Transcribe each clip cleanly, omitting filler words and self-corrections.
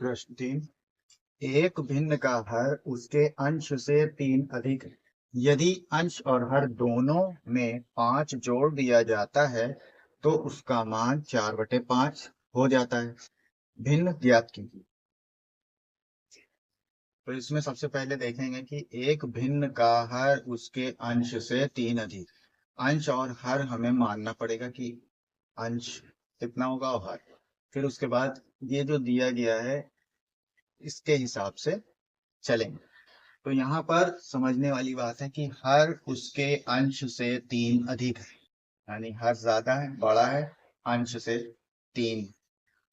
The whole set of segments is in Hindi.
प्रश्न 3। एक भिन्न का हर उसके अंश से 3 अधिक है। यदि अंश और हर दोनों में 5 जोड़ दिया जाता है तो उसका मान 4/5 हो जाता है। भिन्न ज्ञात कीजिए। तो इसमें सबसे पहले देखेंगे कि एक भिन्न का हर उसके अंश से 3 अधिक। अंश और हर हमें मानना पड़ेगा कि अंश कितना होगा और हर। फिर उसके बाद ये जो दिया गया है इसके हिसाब से चलेंगे। तो यहाँ पर समझने वाली बात है कि हर उसके अंश से 3 अधिक है, यानी हर ज्यादा है, बड़ा है अंश से 3।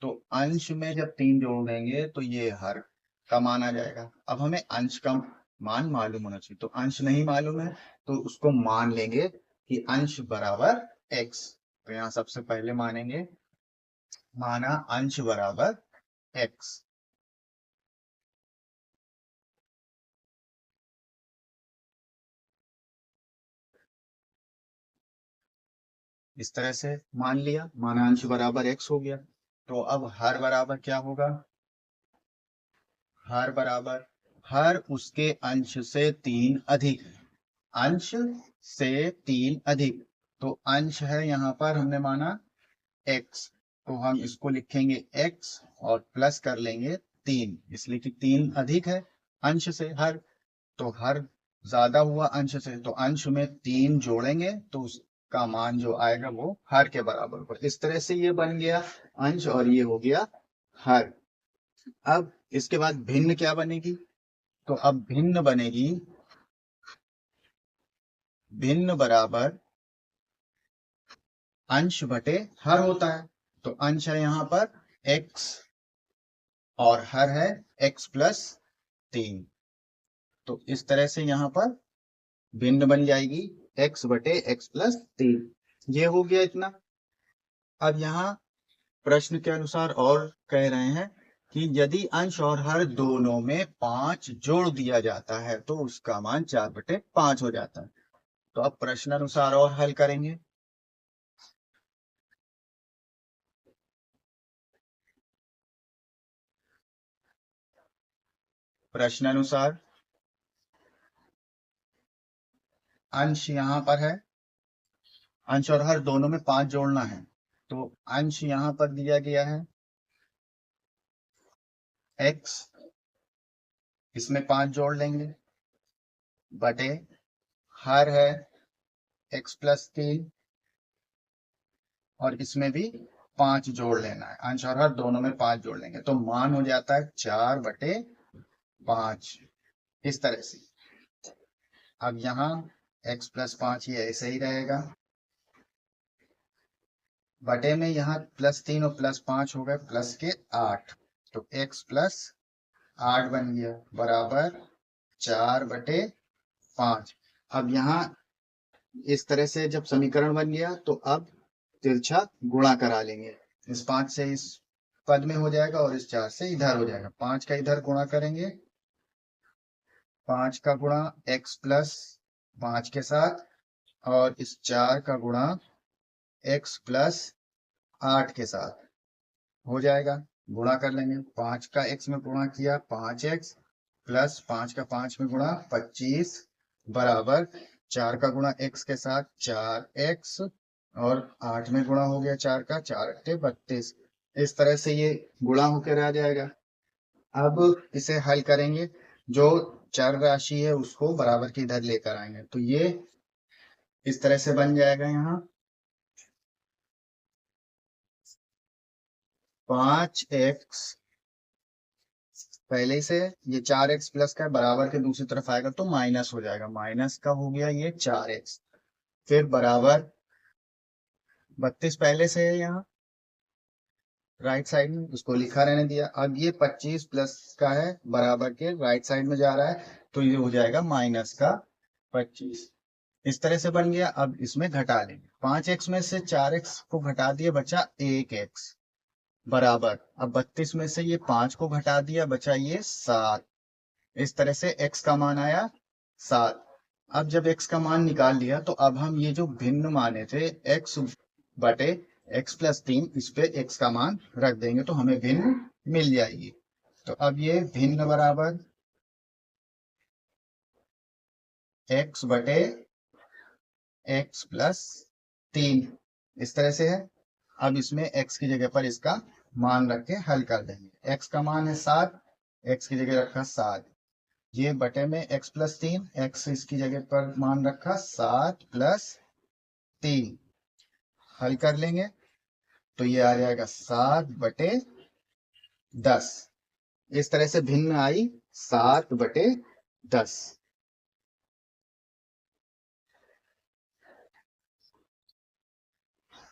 तो अंश में जब 3 जोड़ देंगे तो ये हर का मान आ जाएगा। अब हमें अंश का मान मालूम होना चाहिए, तो अंश नहीं मालूम है तो उसको मान लेंगे कि अंश बराबर x। तो यहाँ सबसे पहले मानेंगे, माना अंश बराबर x। इस तरह से मान लिया, माना अंश बराबर x हो गया। तो अब हर बराबर क्या होगा, हर बराबर हर उसके अंश से 3 अधिक है। अंश से 3 अधिक, तो अंश है यहाँ पर हमने माना x, तो हम इसको लिखेंगे x और प्लस कर लेंगे 3, इसलिए कि 3 अधिक है अंश से हर। तो हर ज्यादा हुआ अंश से, तो अंश में 3 जोड़ेंगे तो उसका मान जो आएगा वो हर के बराबर होगा। इस तरह से ये बन गया अंश और ये हो गया हर। अब इसके बाद भिन्न क्या बनेगी, तो अब भिन्न बनेगी, भिन्न बराबर अंश बटे हर होता है। तो अंश है यहाँ पर x और हर है x+3। तो इस तरह से यहाँ पर भिन्न बन जाएगी x बटे x+3। ये हो गया इतना। अब यहाँ प्रश्न के अनुसार और कह रहे हैं कि यदि अंश और हर दोनों में 5 जोड़ दिया जाता है तो उसका मान 4/5 हो जाता है। तो अब प्रश्न अनुसार और हल करेंगे। प्रश्न अनुसार अंश यहाँ पर है, अंश और हर दोनों में 5 जोड़ना है। तो अंश यहाँ पर दिया गया है x, इसमें 5 जोड़ लेंगे, बटे हर है x+3 और इसमें भी 5 जोड़ लेना है। अंश और हर दोनों में 5 जोड़ लेंगे तो मान हो जाता है 4/5। इस तरह से अब यहाँ x+5 ये ऐसे ही रहेगा, बटे में यहाँ +3 और +5 हो गए +8, तो x+8 बन गया बराबर 4/5। अब यहाँ इस तरह से जब समीकरण बन गया तो अब तिरछा गुणा करा लेंगे। इस 5 से इस पद में हो जाएगा और इस 4 से इधर हो जाएगा। 5 का इधर गुणा करेंगे, 5 का गुणा x+5 के साथ और इस 4 का गुणा x+8 के साथ हो जाएगा। गुणा कर लेंगे, 5 का x में गुणा किया 5x प्लस 5 का 5 में गुणा 25 बराबर 4 का गुणा x के साथ 4x और 8 में गुणा हो गया 4 का 4×8 = 32। इस तरह से ये गुणा होकर आ जाएगा। अब इसे हल करेंगे, जो चर राशि है उसको बराबर के इधर लेकर आएंगे तो ये इस तरह से बन जाएगा। यहाँ 5x पहले से, ये 4x प्लस का बराबर के दूसरी तरफ आएगा तो माइनस हो जाएगा, माइनस का हो गया ये 4x। फिर बराबर 32 पहले से है यहाँ राइट साइड में, उसको लिखा रहने दिया। अब ये 25 प्लस का है बराबर के राइट साइड में जा रहा है तो ये हो जाएगा -का 25। इस तरह से बन गया। अब इसमें घटा लेंगे, 5x में से 4x को घटा दिया बचा 1x बराबर, अब 32 में से ये 5 को घटा दिया बचा ये 7। इस तरह से x का मान आया 7। अब जब x का मान निकाल लिया तो अब हम ये जो भिन्न माने थे x बटे x+3, इस पे x का मान रख देंगे तो हमें भिन्न मिल जाएगी। तो अब ये भिन्न बराबर x बटे x प्लस 3 इस तरह से है। अब इसमें x की जगह पर इसका मान रख के हल कर देंगे। x का मान है 7, x की जगह रखा 7, ये बटे में x प्लस 3, x इसकी जगह पर मान रखा 7 प्लस 3, हल कर लेंगे तो ये आ जाएगा 7 बटे 10। इस तरह से भिन्न आई 7 बटे 10।